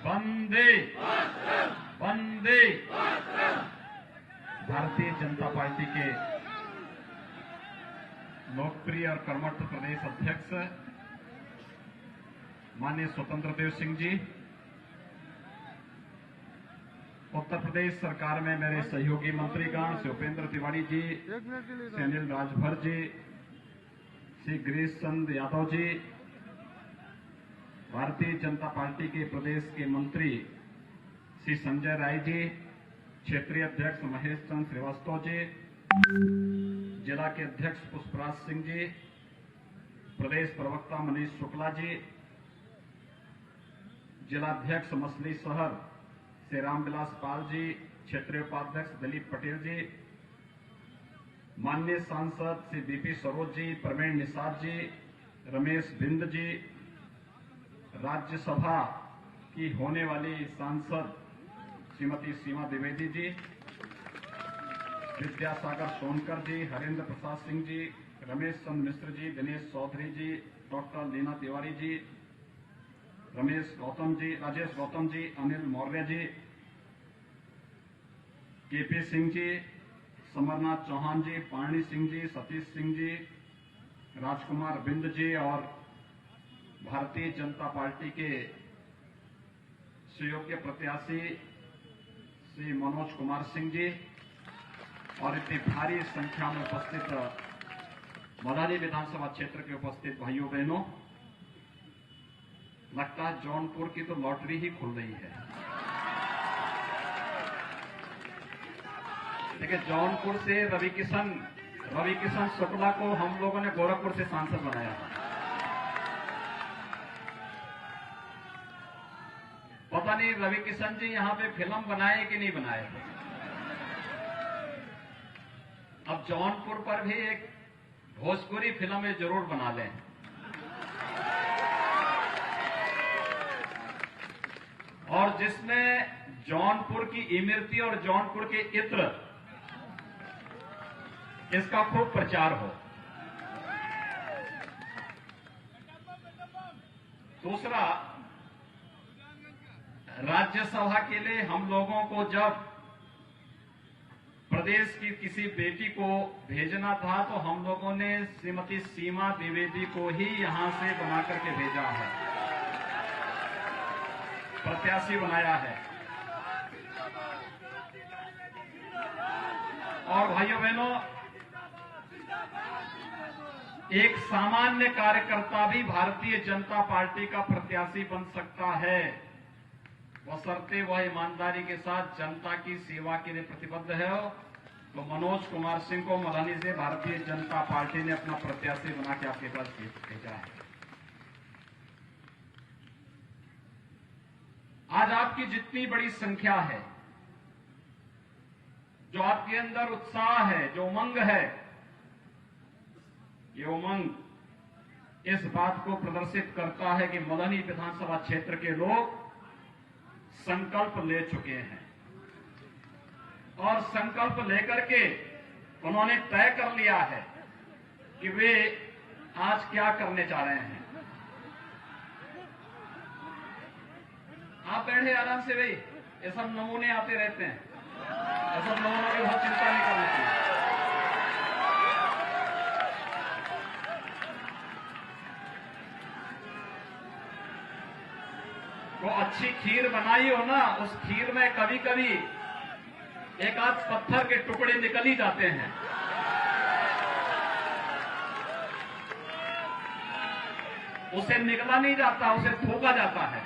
वंदे वंदे। Bharatiya Janata party के लोकप्रिय और कर्मठ प्रदेश अध्यक्ष माननीय स्वतंत्र देव सिंह जी, उत्तर प्रदेश सरकार में मेरे सहयोगी मंत्रीगण श्री उपेंद्र तिवारी जी, श्री अनिल राजभर जी, श्री गिरीश चंद यादव जी, भारतीय जनता पार्टी के प्रदेश के मंत्री श्री संजय राय जी, क्षेत्रीय अध्यक्ष महेश चंद श्रीवास्तव जी, जिला के अध्यक्ष पुष्पराज सिंह जी, प्रदेश प्रवक्ता मनीष शुक्ला जी, जिला अध्यक्ष मछली शहर श्री रामविलास पाल जी, क्षेत्रीय उपाध्यक्ष दिलीप पटेल जी, माननीय सांसद श्री बीपी सरोज जी, प्रवीण निषाद जी, रमेश बिंद जी, राज्यसभा की होने वाली सांसद श्रीमती सीमा द्विवेदी जी, विद्यासागर सोनकर जी, हरेंद्र प्रसाद सिंह जी, रमेश चंद मिश्र जी, दिनेश चौधरी जी, डॉक्टर लीना तिवारी जी, राजेश गौतम जी, अनिल मौर्य जी, केपी सिंह जी, समरनाथ चौहान जी, पाणी सिंह जी, सतीश सिंह जी, राजकुमार बिंद जी और भारतीय जनता पार्टी के सुयोग्य प्रत्याशी श्री मनोज कुमार सिंह जी और इतनी भारी संख्या में उपस्थित मदारी विधानसभा क्षेत्र के उपस्थित भाइयों बहनों, लगता है जौनपुर की तो लॉटरी ही खुल रही है। देखिए, जौनपुर से रवि किशन शुक्ला को हम लोगों ने गोरखपुर से सांसद बनाया। पता नहीं रवि किशन जी यहां पे फिल्म बनाए कि नहीं बनाए। अब जौनपुर पर भी एक भोजपुरी फिल्म जरूर बना लें। और जिसमें जौनपुर की इमरती और जौनपुर के इत्र, इसका खूब प्रचार हो। दूसरा, राज्यसभा के लिए हम लोगों को जब प्रदेश की किसी बेटी को भेजना था तो हम लोगों ने श्रीमती सीमा द्विवेदी को ही यहां से बना करके भेजा है, प्रत्याशी बनाया है। और भाइयों बहनों, एक सामान्य कार्यकर्ता भी भारतीय जनता पार्टी का प्रत्याशी बन सकता है, बशर्ते वह ईमानदारी के साथ जनता की सेवा के लिए प्रतिबद्ध है। तो मनोज कुमार सिंह को मलानी से भारतीय जनता पार्टी ने अपना प्रत्याशी बना के आपके पास भेजा है। आज आपकी जितनी बड़ी संख्या है, जो आपके अंदर उत्साह है, जो उमंग है, ये उमंग इस बात को प्रदर्शित करता है कि मलानी विधानसभा क्षेत्र के लोग संकल्प ले चुके हैं और संकल्प लेकर के उन्होंने तय कर लिया है कि वे आज क्या करने जा रहे हैं। आप बैठे आराम से भाई, ये सब नमूने आते रहते हैं, ये सब नमूनों की बहुत चिंता नहीं करनी चाहिए। वो अच्छी खीर बनाई हो ना, उस खीर में कभी कभी एक आध पत्थर के टुकड़े निकल ही जाते हैं। उसे निकला नहीं जाता, उसे थूका जाता है।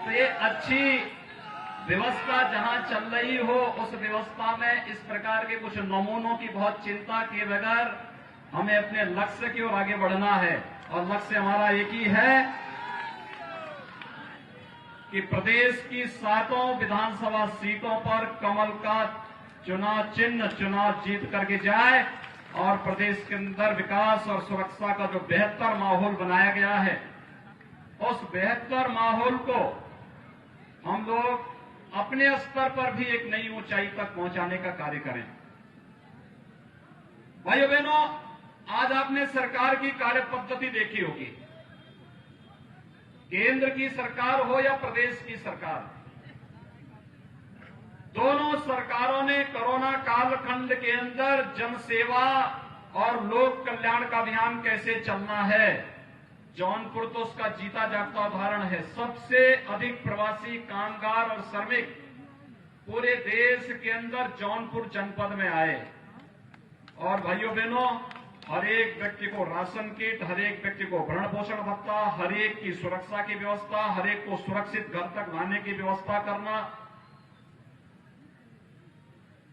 तो ये अच्छी व्यवस्था जहां चल रही हो, उस व्यवस्था में इस प्रकार के कुछ नमूनों की बहुत चिंता किए बगैर हमें अपने लक्ष्य की ओर आगे बढ़ना है। और लक्ष्य हमारा एक ही है कि प्रदेश की 7 विधानसभा सीटों पर कमल का चुनाव जीत करके जाए और प्रदेश के अंदर विकास और सुरक्षा का जो बेहतर माहौल बनाया गया है, उस बेहतर माहौल को हम लोग अपने स्तर पर भी एक नई ऊंचाई तक पहुंचाने का कार्य करें। भाइयों बहनों, आज आपने सरकार की कार्य पद्धति देखी होगी, केंद्र की सरकार हो या प्रदेश की सरकार, दोनों सरकारों ने कोरोना कालखंड के अंदर जनसेवा और लोक कल्याण का अभियान कैसे चलना है, जौनपुर तो उसका जीता जागता उदाहरण है। सबसे अधिक प्रवासी कामगार और श्रमिक पूरे देश के अंदर जौनपुर जनपद में आए। और भाइयों बहनों, हर एक व्यक्ति को राशन किट, हर एक व्यक्ति को भरण पोषण भत्ता, हर एक की सुरक्षा की व्यवस्था, हर एक को सुरक्षित घर तक लाने की व्यवस्था करना।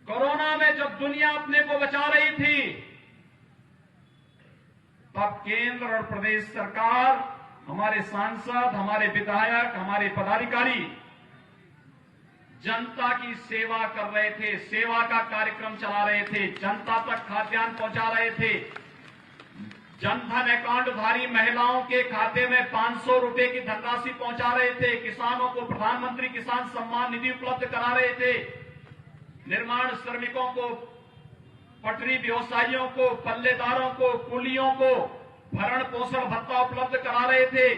कोरोना में जब दुनिया अपने को बचा रही थी, तब केंद्र और प्रदेश सरकार, हमारे सांसद, हमारे विधायक, हमारे पदाधिकारी जनता की सेवा कर रहे थे, सेवा का कार्यक्रम चला रहे थे, जनता तक खाद्यान्न पहुंचा रहे थे। जनधन अकाउंटधारी महिलाओं के खाते में 500 रुपए की धनराशि पहुंचा रहे थे, किसानों को प्रधानमंत्री किसान सम्मान निधि उपलब्ध करा रहे थे, निर्माण श्रमिकों को, पटरी व्यवसायियों को, पल्लेदारों को, कुलियों को भरण पोषण भत्ता उपलब्ध करा रहे थे,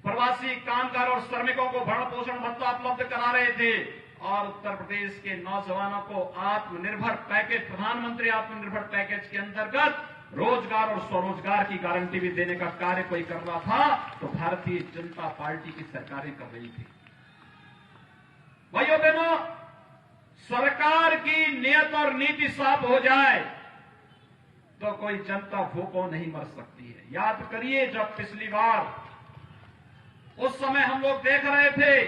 प्रवासी कामगार और श्रमिकों को भरण पोषण भत्ता उपलब्ध करा रहे थे, और उत्तर प्रदेश के नौजवानों को आत्मनिर्भर पैकेज, प्रधानमंत्री आत्मनिर्भर पैकेज के अंतर्गत रोजगार और स्वरोजगार की गारंटी भी देने का कार्य कोई कर रहा था, तो भारतीय जनता पार्टी की सरकारें कर रही थी। भाइयों बहनों, सरकार की नियत और नीति साफ हो जाए तो कोई जनता भूखों नहीं मर सकती है। याद करिए, जब पिछली बार उस समय हम लोग देख रहे थे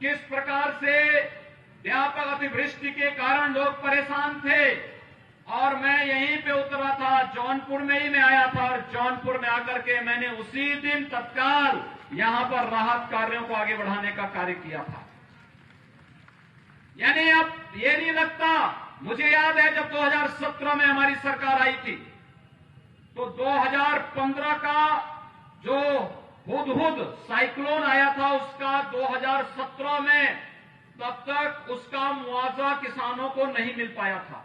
किस प्रकार से व्यापक अतिवृष्टि के कारण लोग परेशान थे, और मैं यहीं पे उतरा था, जौनपुर में ही मैं आया था, और जौनपुर में आकर के मैंने उसी दिन तत्काल यहां पर राहत कार्यों को आगे बढ़ाने का कार्य किया था। यानी अब ये नहीं लगता, मुझे याद है जब 2017 में हमारी सरकार आई थी, तो 2015 का जो हुदहुद साइक्लोन आया था, उसका 2017 में तब तक उसका मुआवजा किसानों को नहीं मिल पाया था।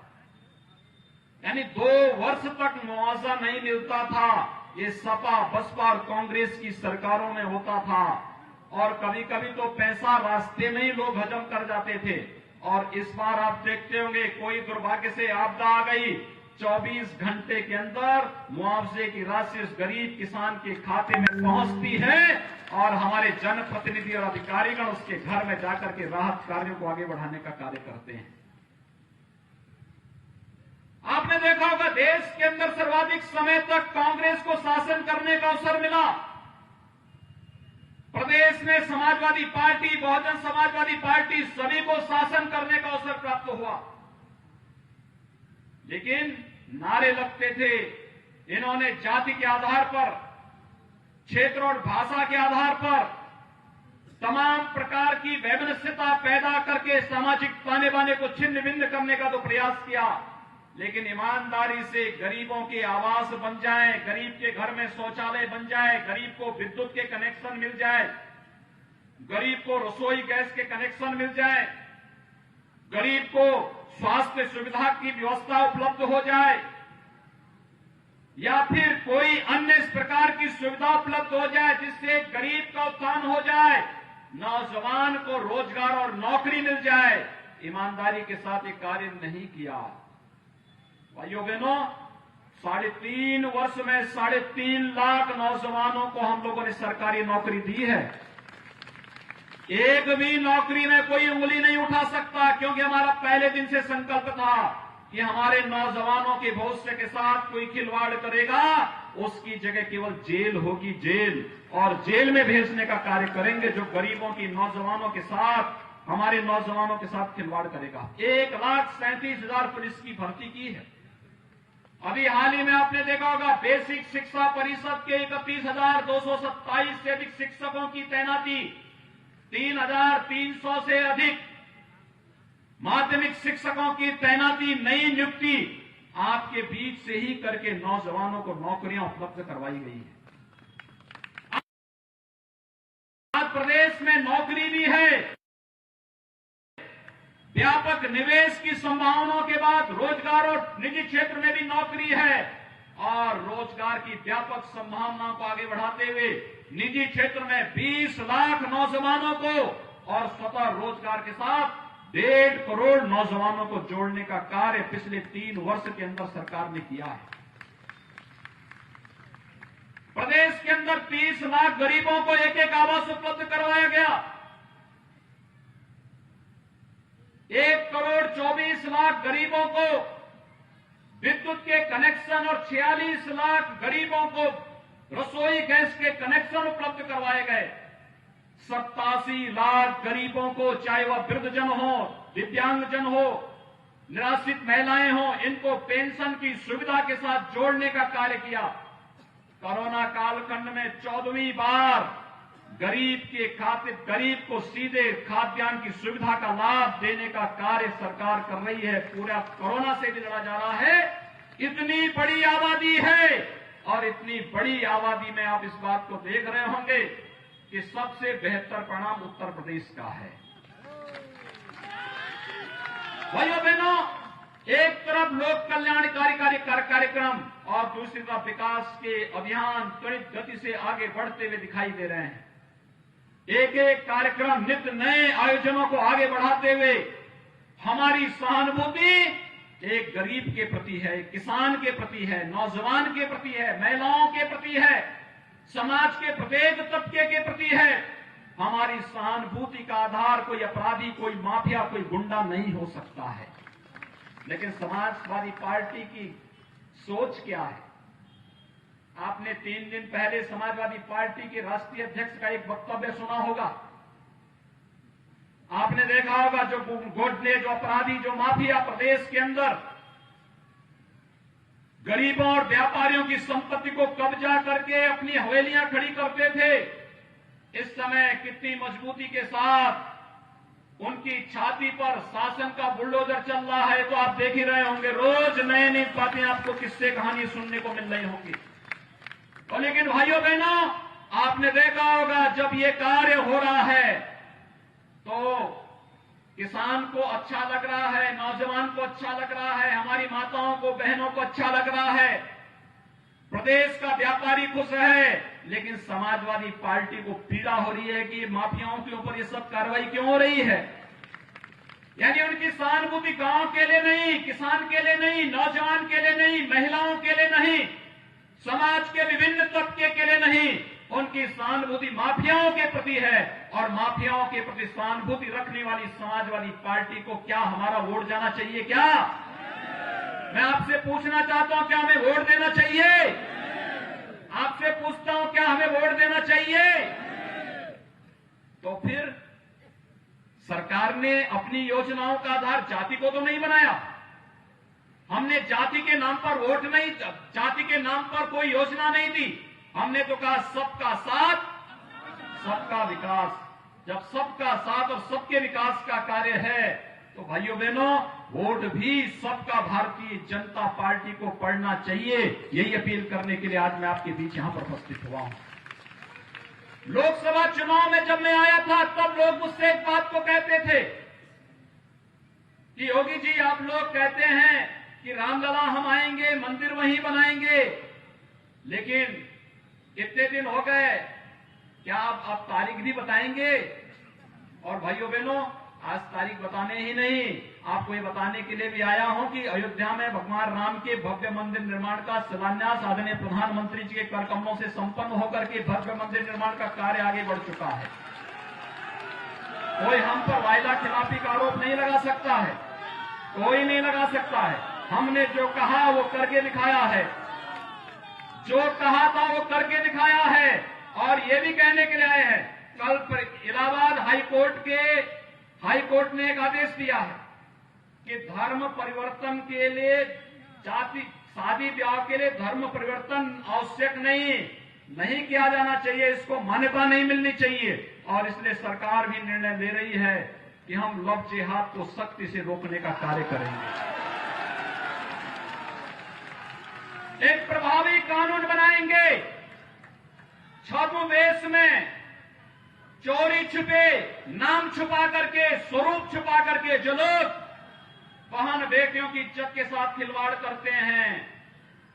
यानी 2 वर्ष तक मुआवजा नहीं मिलता था। ये सपा, बसपा और कांग्रेस की सरकारों में होता था, और कभी कभी तो पैसा रास्ते में ही लोग हजम कर जाते थे। और इस बार आप देखते होंगे, कोई दुर्भाग्य से आपदा आ गई, 24 घंटे के अंदर मुआवजे की राशि उस गरीब किसान के खाते में पहुंचती है, और हमारे जनप्रतिनिधि और अधिकारीगण उसके घर में जाकर के राहत कार्यों को आगे बढ़ाने का कार्य करते हैं। आपने देखा होगा, देश के अंदर सर्वाधिक समय तक कांग्रेस को शासन करने का अवसर मिला। प्रदेश में समाजवादी पार्टी, बहुजन समाजवादी पार्टी, सभी को शासन करने का अवसर प्राप्त हुआ, लेकिन नारे लगते थे। इन्होंने जाति के आधार पर, क्षेत्र और भाषा के आधार पर तमाम प्रकार की वैमनस्यता पैदा करके सामाजिक ताने बाने को छिन्न भिन्न करने का तो प्रयास किया, लेकिन ईमानदारी से गरीबों के आवास बन जाए, गरीब के घर में शौचालय बन जाए, गरीब को विद्युत के कनेक्शन मिल जाए, गरीब को रसोई गैस के कनेक्शन मिल जाए, गरीब को स्वास्थ्य सुविधा की व्यवस्था उपलब्ध हो जाए, या फिर कोई अन्य इस प्रकार की सुविधा उपलब्ध हो जाए जिससे गरीब का उत्थान हो जाए, नौजवान को रोजगार और नौकरी मिल जाए। ईमानदारी के साथ ये कार्य नहीं किया। भाइयों बहनों, 3.5 वर्ष में 3.5 लाख नौजवानों को हम लोगों ने सरकारी नौकरी दी है। एक भी नौकरी में कोई उंगली नहीं उठा सकता, क्योंकि हमारा पहले दिन से संकल्प था कि हमारे नौजवानों के भविष्य के साथ कोई खिलवाड़ करेगा, उसकी जगह केवल जेल होगी, जेल, और जेल में भेजने का कार्य करेंगे जो गरीबों की नौजवानों के साथ, हमारे नौजवानों के साथ खिलवाड़ करेगा। 1,37,000 पुलिस की भर्ती की है। अभी हाल ही में आपने देखा होगा, बेसिक शिक्षा परिषद के 31,227 से अधिक शिक्षकों की तैनाती, 3,300 से अधिक माध्यमिक शिक्षकों की तैनाती, नई नियुक्ति आपके बीच से ही करके नौजवानों को नौकरियां उपलब्ध करवाई गई है। आज प्रदेश में नौकरी भी है, व्यापक निवेश की संभावनाओं के बाद रोजगार और निजी क्षेत्र में भी नौकरी है। और रोजगार की व्यापक संभावनाओं को आगे बढ़ाते हुए निजी क्षेत्र में 20 लाख नौजवानों को और स्वतः रोजगार के साथ 1.5 करोड़ नौजवानों को जोड़ने का कार्य पिछले 3 वर्ष के अंदर सरकार ने किया है। प्रदेश के अंदर 30 लाख गरीबों को एक आवास उपलब्ध करवाया गया। 1 करोड़ 24 लाख गरीबों को विद्युत के कनेक्शन और 46 लाख गरीबों को रसोई गैस के कनेक्शन उपलब्ध करवाए गए। 87 लाख गरीबों को, चाहे वह वृद्धजन हो, दिव्यांगजन हो, निराश्रित महिलाएं हो, इनको पेंशन की सुविधा के साथ जोड़ने का कार्य किया। कोरोना कालखंड में 14वीं बार गरीब को सीधे खाद्यान्न की सुविधा का लाभ देने का कार्य सरकार कर रही है। पूरा कोरोना से भी लड़ा जा रहा है। इतनी बड़ी आबादी है और इतनी बड़ी आबादी में आप इस बात को देख रहे होंगे कि सबसे बेहतर परिणाम उत्तर प्रदेश का है। भाइयों बहनों, एक तरफ लोक कल्याणकारी कार्यक्रम और दूसरी तरफ विकास के अभियान त्वरित गति से आगे बढ़ते हुए दिखाई दे रहे हैं। एक एक कार्यक्रम, नित्य नए आयोजनों को आगे बढ़ाते हुए हमारी सहानुभूति एक गरीब के प्रति है, किसान के प्रति है, नौजवान के प्रति है, महिलाओं के प्रति है, समाज के प्रत्येक तबके के प्रति है। हमारी सहानुभूति का आधार कोई अपराधी, कोई माफिया, कोई गुंडा नहीं हो सकता है। लेकिन समाजवादी पार्टी की सोच क्या है? आपने 3 दिन पहले समाजवादी पार्टी के राष्ट्रीय अध्यक्ष का एक वक्तव्य सुना होगा। आपने देखा होगा जो गोडले, जो अपराधी, जो माफिया प्रदेश के अंदर गरीबों और व्यापारियों की संपत्ति को कब्जा करके अपनी हवेलियां खड़ी करते थे, इस समय कितनी मजबूती के साथ उनकी छाती पर शासन का बुलडोजर चल रहा है। तो आप देख ही रहे होंगे, रोज नई नई बातें आपको किस्से कहानी सुनने को मिल रही होंगी। और लेकिन भाइयों बहनों, आपने देखा होगा जब ये कार्य हो रहा है तो किसान को अच्छा लग रहा है, नौजवान को अच्छा लग रहा है, हमारी माताओं को, बहनों को अच्छा लग रहा है, प्रदेश का व्यापारी खुश है। लेकिन समाजवादी पार्टी को पीड़ा हो रही है कि माफियाओं के ऊपर ये सब कार्रवाई क्यों हो रही है। यानी उनकी सहानुभूति गांव के लिए नहीं, किसान के लिए नहीं, नौजवान के लिए नहीं, महिलाओं के लिए नहीं, समाज के विभिन्न तबके के लिए नहीं, उनकी सहानुभूति माफियाओं के प्रति है। और माफियाओं के प्रति सहानुभूति रखने वाली समाजवादी पार्टी को क्या हमारा वोट जाना चाहिए? क्या मैं आपसे पूछना चाहता हूं, क्या हमें वोट देना चाहिए? आपसे पूछता हूं, क्या हमें वोट देना चाहिए? तो फिर सरकार ने अपनी योजनाओं का आधार जाति को तो नहीं बनाया। हमने जाति के नाम पर वोट नहीं, जाति के नाम पर कोई योजना नहीं दी। हमने तो कहा सबका साथ, सबका विकास। जब सबका साथ और सबके विकास का कार्य है तो भाइयों बहनों, वोट भी सबका भारतीय जनता पार्टी को पड़ना चाहिए। यही अपील करने के लिए आज मैं आपके बीच यहां पर उपस्थित हुआ हूं। लोकसभा चुनाव में जब मैं आया था तब लोग मुझसे एक बात को कहते थे कि योगी जी, आप लोग कहते हैं कि रामलला हम आएंगे, मंदिर वहीं बनाएंगे, लेकिन इतने दिन हो गए, क्या आप तारीख भी बताएंगे? और भाइयों बहनों, आज तारीख बताने ही नहीं, आपको ये बताने के लिए भी आया हूं कि अयोध्या में भगवान राम के भव्य मंदिर निर्माण का शिलान्यास आदरणीय प्रधानमंत्री जी के कर कमलों से संपन्न होकर के भव्य मंदिर निर्माण का कार्य आगे बढ़ चुका है। कोई हम पर वायदा खिलाफी का आरोप नहीं लगा सकता है, कोई नहीं लगा सकता है। हमने जो कहा वो करके दिखाया है, जो कहा था वो करके दिखाया है। और ये भी कहने के लिए आए हैं, कल इलाहाबाद हाईकोर्ट ने एक आदेश दिया है कि धर्म परिवर्तन के लिए, शादी ब्याह के लिए धर्म परिवर्तन आवश्यक नहीं किया जाना चाहिए, इसको मान्यता नहीं मिलनी चाहिए। और इसलिए सरकार भी निर्णय ले रही है कि हम लव जिहाद को सख्ती से रोकने का कार्य करेंगे। एक प्रभावी कानून बनाएंगे। छद्मवेश में चोरी छुपे, नाम छुपा करके, स्वरूप छुपा करके जो लोग बहन बेटियों की इज्जत के साथ खिलवाड़ करते हैं,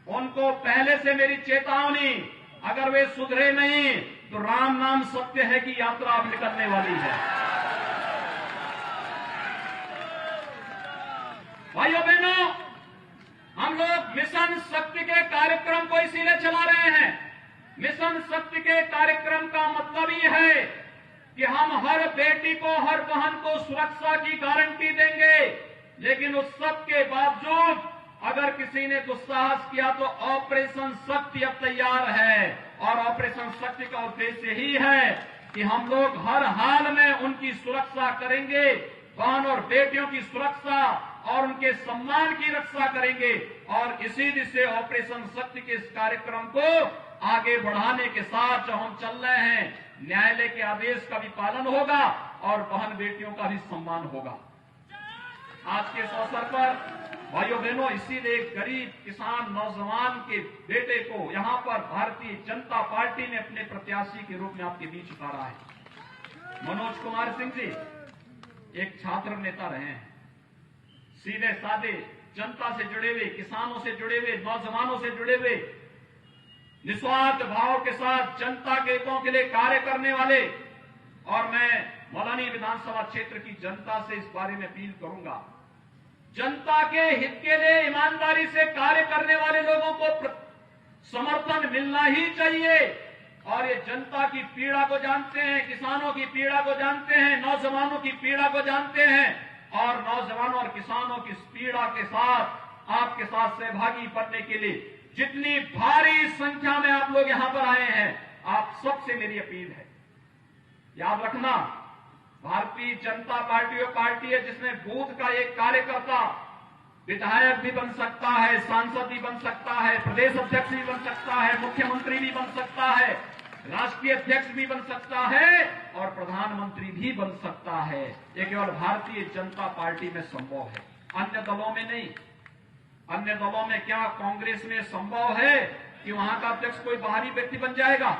उनको पहले से मेरी चेतावनी, अगर वे सुधरे नहीं तो राम नाम सत्य है की यात्रा अब निकलने वाली है। भाइयों बहनों, हम लोग मिशन शक्ति के कार्यक्रम को इसीलिए चला रहे हैं। मिशन शक्ति के कार्यक्रम का मतलब ही है कि हम हर बेटी को, हर बहन को सुरक्षा की गारंटी देंगे, लेकिन उस सब के बावजूद अगर किसी ने दुस्साहस किया तो ऑपरेशन शक्ति अब तैयार है। और ऑपरेशन शक्ति का उद्देश्य ही है कि हम लोग हर हाल में उनकी सुरक्षा करेंगे, बहन और बेटियों की सुरक्षा और उनके सम्मान की रक्षा करेंगे। और इसी दिशा ऑपरेशन शक्ति के इस कार्यक्रम को आगे बढ़ाने के साथ जो हम चल रहे हैं, न्यायालय के आदेश का भी पालन होगा और बहन बेटियों का भी सम्मान होगा। आज के इस अवसर पर भाइयों बहनों, इसीलिए एक गरीब किसान नौजवान के बेटे को यहां पर भारतीय जनता पार्टी ने अपने प्रत्याशी के रूप में आपके बीच उतारा है। मनोज कुमार सिंह जी एक छात्र नेता रहे हैं, सीधे साधे जनता से जुड़े हुए, किसानों से जुड़े हुए, नौजवानों से जुड़े हुए, निस्वार्थ भाव के साथ जनता के हितों के लिए कार्य करने वाले। और मैं मौलानी विधानसभा क्षेत्र की जनता से इस बारे में अपील करूंगा, जनता के हित के लिए ईमानदारी से कार्य करने वाले लोगों को समर्थन मिलना ही चाहिए। और ये जनता की पीड़ा को जानते हैं, किसानों की पीड़ा को जानते हैं, नौजवानों की पीड़ा को जानते हैं। और नौजवानों और किसानों की इस पीड़ा के साथ आपके साथ सहभागी बनने के लिए जितनी भारी संख्या में आप लोग यहां पर आए हैं, आप सबसे मेरी अपील है, याद रखना, भारतीय जनता पार्टी वो पार्टी है जिसमें बूथ का एक कार्यकर्ता विधायक भी बन सकता है, सांसद भी बन सकता है, प्रदेश अध्यक्ष भी बन सकता है, मुख्यमंत्री भी बन सकता है, राष्ट्रीय अध्यक्ष भी बन सकता है और प्रधानमंत्री भी बन सकता है। ये केवल भारतीय जनता पार्टी में संभव है, अन्य दलों में नहीं। अन्य दलों में क्या कांग्रेस में संभव है कि वहां का अध्यक्ष कोई बाहरी व्यक्ति बन जाएगा?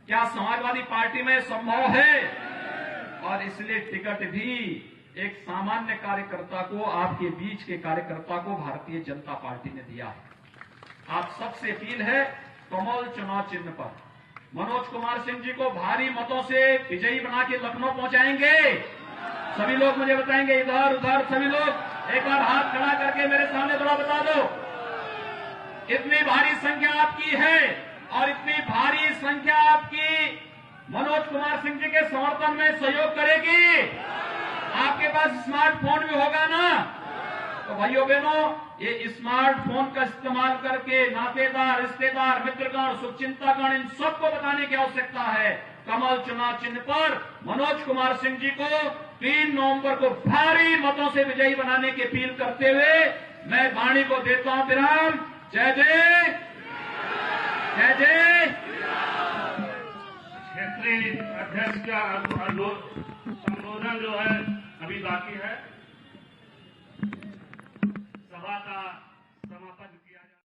क्या समाजवादी पार्टी में संभव है? और इसलिए टिकट भी एक सामान्य कार्यकर्ता को, आपके बीच के कार्यकर्ता को भारतीय जनता पार्टी ने दिया है। आप सबसे अपील है, कमल चुनाव चिन्ह पर मनोज कुमार सिंह जी को भारी मतों से विजयी बना के लखनऊ पहुंचाएंगे। सभी लोग मुझे बताएंगे, इधर उधर सभी लोग एक बार हाथ खड़ा करके मेरे सामने थोड़ा बता दो, इतनी भारी संख्या आपकी है और इतनी भारी संख्या आपकी मनोज कुमार सिंह जी के समर्थन में सहयोग करेगी। आपके पास स्मार्टफोन भी होगा ना, तो भाइयों बहनों, ये स्मार्टफोन का इस्तेमाल करके नातेदार, रिश्तेदार, मित्रगण, शुभचिंतकगण, इन सबको बताने की आवश्यकता है। कमल चुनाव चिन्ह पर मनोज कुमार सिंह जी को 3 नवंबर को भारी मतों से विजयी बनाने की अपील करते हुए मैं वाणी को देता हूं विराम। जय जय जय जय। क्षेत्रीय अध्यक्ष का संबोधन जो है अभी बाकी है। सभा का